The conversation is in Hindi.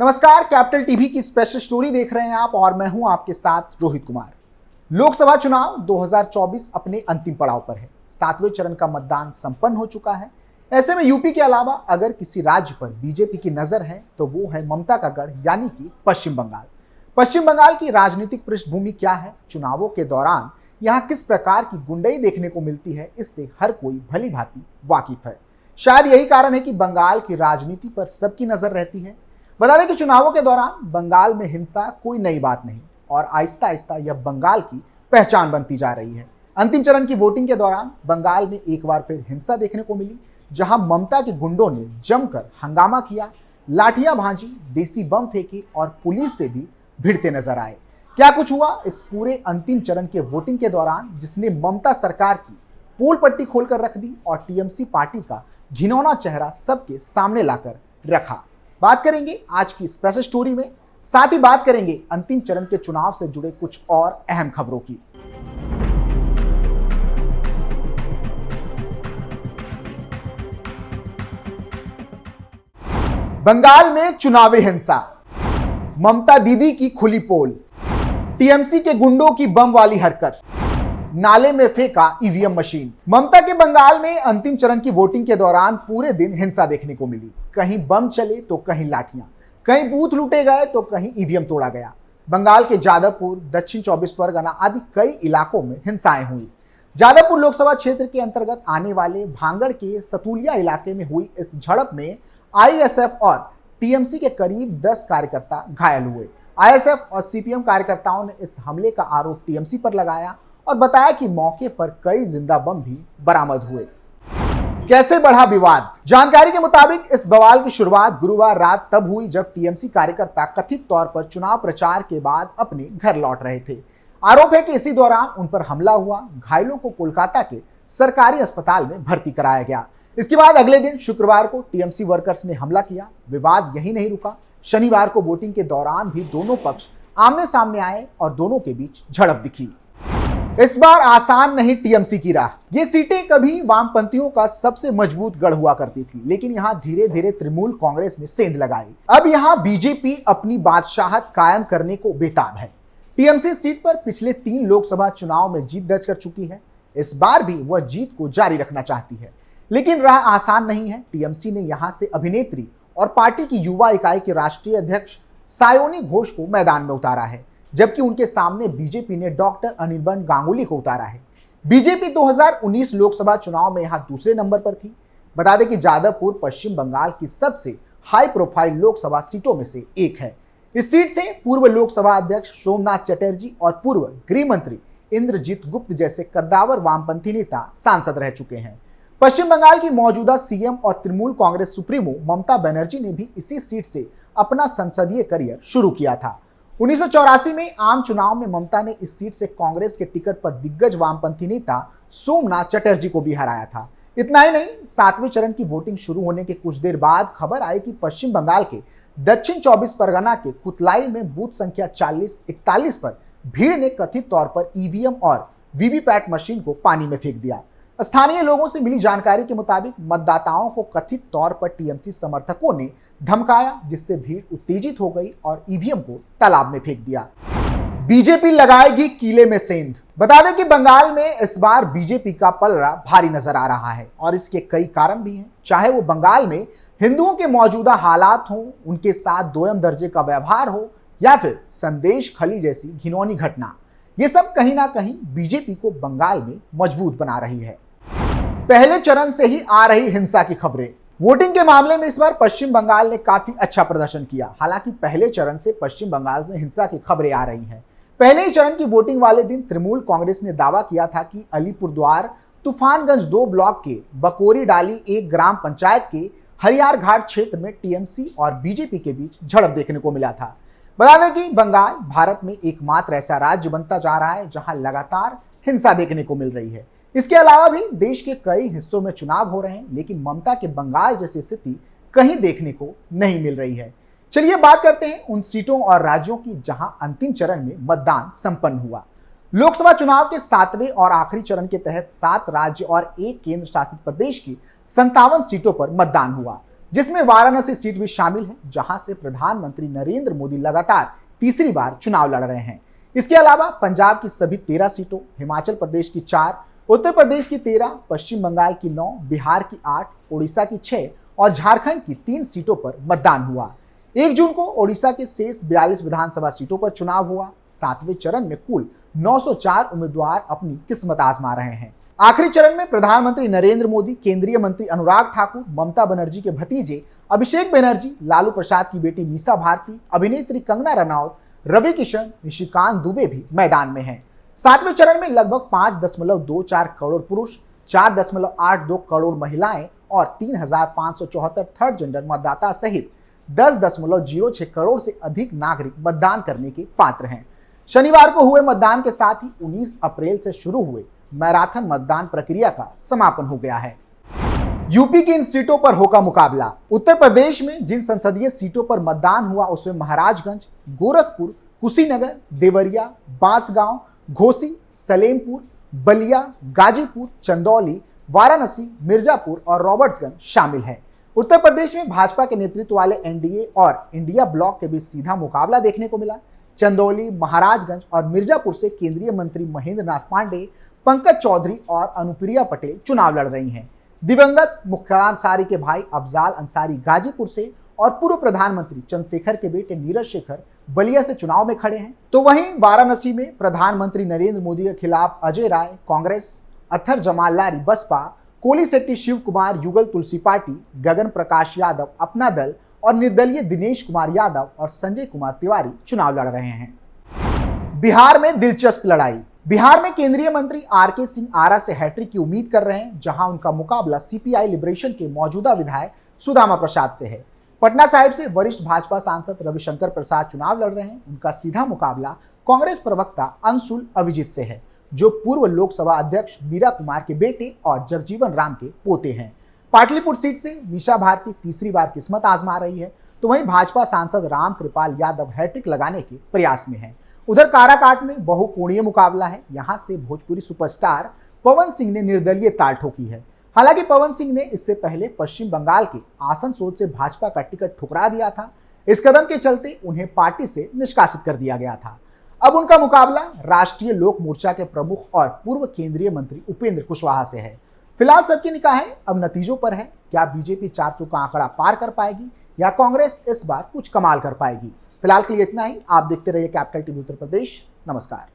नमस्कार, कैपिटल टीवी की स्पेशल स्टोरी देख रहे हैं आप और मैं हूं आपके साथ रोहित कुमार। लोकसभा चुनाव 2024 अपने अंतिम पड़ाव पर है। 7वें चरण का मतदान संपन्न हो चुका है। ऐसे में यूपी के अलावा अगर किसी राज्य पर बीजेपी की नजर है तो वो है ममता का गढ़ यानी कि पश्चिम बंगाल। पश्चिम बंगाल की राजनीतिक पृष्ठभूमि क्या है, चुनावों के दौरान यहाँ किस प्रकार की गुंडई देखने को मिलती है, इससे हर कोई भली भांति वाकिफ है। शायद यही कारण है कि बंगाल की राजनीति पर सबकी नजर रहती है। बता दें कि चुनावों के दौरान बंगाल में हिंसा कोई नई बात नहीं और आहिस्ता आहिस्ता यह बंगाल की पहचान बनती जा रही है। अंतिम चरण की वोटिंग के दौरान बंगाल में एक बार फिर हिंसा देखने को मिली, जहां ममता के गुंडों ने जमकर हंगामा किया, लाठियां भांजी, देसी बम फेंके और पुलिस से भी भिड़ते नजर आए। क्या कुछ हुआ इस पूरे अंतिम चरण के वोटिंग के दौरान, जिसने ममता सरकार की पोल पट्टी खोलकर रख दी और टीएमसी पार्टी का घिनौना चेहरा सबके सामने लाकर रखा। बात करेंगे आज की स्पेशल स्टोरी में, साथ ही बात करेंगे अंतिम चरण के चुनाव से जुड़े कुछ और अहम खबरों की। बंगाल में चुनावी हिंसा, ममता दीदी की खुली पोल, टीएमसी के गुंडों की बम वाली हरकत, नाले में फेंका ईवीएम मशीन। ममता के बंगाल में अंतिम चरण की वोटिंग के दौरान पूरे दिन हिंसा देखने को मिली। कहीं बम चले तो कहीं लाठियां, कहीं बूथ लूटे गए तो कहीं ईवीएम तोड़ा गया। बंगाल के जादवपुर, दक्षिण 24 परगना आदि कई इलाकों में हिंसाएं हुई। जादवपुर लोकसभा क्षेत्र के अंतर्गत आने वाले भांगड़ के सतुलिया इलाके में हुई इस झड़प में आईएसएफ और टीएमसी के करीब 10 कार्यकर्ता घायल हुए। आईएसएफ और सीपीएम कार्यकर्ताओं ने इस हमले का आरोप टीएमसी पर लगाया और बताया कि मौके पर कई जिंदा बम भी बरामद हुए। कैसे बढ़ा विवाद? जानकारी के मुताबिक इस बवाल की शुरुआत गुरुवार रात तब हुई जब टीएमसी कार्यकर्ता कथित तौर पर चुनाव प्रचार के बाद अपने घर लौट रहे थे। आरोप है कि इसी दौरान उन पर हमला हुआ। घायलों को कोलकाता के सरकारी अस्पताल में भर्ती कराया गया। इसके बाद अगले दिन शुक्रवार को टीएमसी वर्कर्स ने हमला किया। विवाद यही नहीं रुका। शनिवार को वोटिंग के दौरान भी दोनों पक्ष आमने सामने आए और दोनों के बीच झड़प दिखी। इस बार आसान नहीं टीएमसी की राह। ये सीटें कभी वामपंथियों का सबसे मजबूत गढ़ हुआ करती थी, लेकिन यहां धीरे धीरे तृणमूल कांग्रेस ने सेंध लगाई। अब यहां बीजेपी अपनी बादशाहत कायम करने को बेताब है। टीएमसी सीट पर पिछले 3 लोकसभा चुनाव में जीत दर्ज कर चुकी है। इस बार भी वह जीत को जारी रखना चाहती है, लेकिन राह आसान नहीं है। टीएमसी ने यहां से अभिनेत्री और पार्टी की युवा इकाई के राष्ट्रीय अध्यक्ष सायोनी घोष को मैदान में उतारा है, जबकि उनके सामने बीजेपी ने डॉक्टर अनिर्बन गांगुली को उतारा है। बीजेपी 2019 लोकसभा चुनाव में यहां दूसरे नंबर पर थी। बता दें कि जादवपुर पश्चिम बंगाल की सबसे हाई प्रोफाइल लोकसभा सीटों में से एक है। इस सीट से पूर्व लोकसभा अध्यक्ष सोमनाथ चटर्जी और पूर्व गृह मंत्री इंद्रजीत गुप्त जैसे कद्दावर वामपंथी नेता सांसद रह चुके हैं। पश्चिम बंगाल की मौजूदा सीएम और तृणमूल कांग्रेस सुप्रीमो ममता बनर्जी ने भी इसी सीट से अपना संसदीय करियर शुरू किया था। 1984 में आम चुनाव में ममता ने इस सीट से कांग्रेस के टिकट पर दिग्गज वामपंथी नेता सोमनाथ चटर्जी को भी हराया था। इतना ही नहीं, 7वें चरण की वोटिंग शुरू होने के कुछ देर बाद खबर आई कि पश्चिम बंगाल के दक्षिण 24 परगना के कुतलाई में बूथ संख्या 40-41 पर भीड़ ने कथित तौर पर ईवीएम और वीवीपैट मशीन को पानी में फेंक दिया। स्थानीय लोगों से मिली जानकारी के मुताबिक मतदाताओं को कथित तौर पर टीएमसी समर्थकों ने धमकाया, जिससे भीड़ उत्तेजित हो गई और ईवीएम को तालाब में फेंक दिया। बीजेपी लगाएगी किले में सेंध। बता दें कि बंगाल में इस बार बीजेपी का पलड़ा भारी नजर आ रहा है और इसके कई कारण भी हैं। चाहे वो बंगाल में हिंदुओं के मौजूदा हालात हों, उनके साथ दोयम दर्जे का व्यवहार हो या फिर संदेश खली जैसी घिनौनी घटना, ये सब कहीं ना कहीं बीजेपी को बंगाल में मजबूत बना रही है। पहले चरण से ही आ रही हिंसा की खबरें। वोटिंग के मामले में इस बार पश्चिम बंगाल ने काफी अच्छा प्रदर्शन किया। हालांकि पहले चरण से पश्चिम बंगाल से हिंसा की खबरें आ रही हैं। पहले ही चरण की वोटिंग वाले दिन तृणमूल कांग्रेस ने दावा किया था कि अलीपुरद्वार तूफानगंज 2 ब्लॉक के बकोरी डाली 1 ग्राम पंचायत के हरियार घाट क्षेत्र में टीएमसी और बीजेपी के बीच झड़प देखने को मिला था। बता दें कि बंगाल भारत में एकमात्र ऐसा राज्य बनता जा रहा है जहां लगातार हिंसा देखने को मिल रही है। इसके अलावा भी देश के कई हिस्सों में चुनाव हो रहे हैं, लेकिन ममता के बंगाल जैसी स्थिति कहीं देखने को नहीं मिल रही है। चलिए बात करते हैं उन सीटों और राज्यों की जहां अंतिम चरण में मतदान संपन्न हुआ। लोकसभा चुनाव के 7वें और आखिरी चरण के तहत 7 राज्य और 1 केंद्र शासित प्रदेश की 57 सीटों पर मतदान हुआ। जिसमें वाराणसी सीट भी शामिल है, जहां से प्रधानमंत्री नरेंद्र मोदी लगातार तीसरी बार चुनाव लड़ रहे हैं। इसके अलावा पंजाब की सभी 13 सीटों, हिमाचल प्रदेश की 4, उत्तर प्रदेश की 13, पश्चिम बंगाल की 9, बिहार की 8, ओडिशा की 6 और झारखंड की 3 सीटों पर मतदान हुआ। 1 जून को ओडिशा के शेष 42 विधानसभा सीटों पर चुनाव हुआ। 7वें चरण में कुल 904 उम्मीदवार अपनी किस्मत आजमा रहे हैं। आखिरी चरण में प्रधानमंत्री नरेंद्र मोदी, केंद्रीय मंत्री अनुराग ठाकुर, ममता बनर्जी के भतीजे अभिषेक बनर्जी, लालू प्रसाद की बेटी मीसा भारती, अभिनेत्री कंगना रनौत, रवि किशन, निशिकांत दुबे भी मैदान में हैं। 7वें चरण में लगभग 5.24 करोड़ पुरुष, 4.82 करोड़ महिलाएं और 3,574 थर्ड जेंडर मतदाता सहित 10.06 करोड़ से अधिक नागरिक मतदान करने के पात्र हैं। शनिवार को हुए मतदान के साथ ही 19 अप्रैल से शुरू हुए मैराथन मतदान प्रक्रिया का समापन हो गया है। यूपी की इन सीटों पर होगा मुकाबला। उत्तर प्रदेश में जिन संसदीय सीटों पर मतदान हुआ उसमें महाराजगंज, गोरखपुर, कुशीनगर, देवरिया, बांसगांव, घोसी, सलेमपुर, बलिया, गाजीपुर, चंदौली, वाराणसी, मिर्जापुर और रॉबर्ट्सगंज शामिल है। उत्तर प्रदेश में भाजपा के नेतृत्व वाले एनडीए और इंडिया ब्लॉक के बीच सीधा मुकाबला देखने को मिला। चंदौली, महाराजगंज और मिर्जापुर से केंद्रीय मंत्री महेंद्र नाथ पांडे, पंकज चौधरी और अनुप्रिया पटेल चुनाव लड़ रही हैं। दिवंगत मुख्तार अंसारी के भाई अफजाल अंसारी गाजीपुर से और पूर्व प्रधानमंत्री चंद्रशेखर के बेटे नीरज शेखर बलिया से चुनाव में खड़े हैं। तो वहीं वाराणसी में प्रधानमंत्री नरेंद्र मोदी के खिलाफ अजय राय कांग्रेस, अत्थर जमाल लारी बसपा, कोली शेट्टी शिव कुमार युगल तुलसी पार्टी, गगन प्रकाश यादव अपना दल और निर्दलीय दिनेश कुमार यादव और संजय कुमार तिवारी चुनाव लड़ रहे हैं। बिहार में दिलचस्प लड़ाई। बिहार में केंद्रीय मंत्री आरके सिंह आरा से हैट्रिक की उम्मीद कर रहे हैं, जहां उनका मुकाबला सीपीआई लिबरेशन के मौजूदा विधायक सुदामा प्रसाद से है। पटना साहिब से वरिष्ठ भाजपा सांसद रविशंकर प्रसाद चुनाव लड़ रहे हैं। उनका सीधा मुकाबला कांग्रेस प्रवक्ता अंशुल अभिजीत से है, जो पूर्व लोकसभा अध्यक्ष मीरा कुमार के बेटे और जगजीवन राम के पोते हैं। पाटलिपुत्र सीट से मीसा भारती तीसरी बार किस्मत आजमा रही है, तो वहीं भाजपा सांसद राम कृपाल यादव हैट्रिक लगाने के प्रयास में हैं। उधर काराकाट में बहुकोणीय मुकाबला है। यहां से भोजपुरी सुपरस्टार पवन सिंह ने निर्दलीय ताल ठोकी है। हालांकि पवन सिंह ने इससे पहले पश्चिम बंगाल के आसनसोल से भाजपा का टिकट ठुकरा दिया था। इस कदम के चलते उन्हें पार्टी से निष्कासित कर दिया गया था। अब उनका मुकाबला राष्ट्रीय लोक मोर्चा के प्रमुख और पूर्व केंद्रीय मंत्री उपेंद्र कुशवाहा से है। फिलहाल सबकी निगाहें अब नतीजों पर है। क्या बीजेपी 400 का आंकड़ा पार कर पाएगी या कांग्रेस इस बार कुछ कमाल कर पाएगी? फिलहाल के लिए इतना ही। आप देखते रहिए कैपिटल टीवी उत्तर प्रदेश। नमस्कार।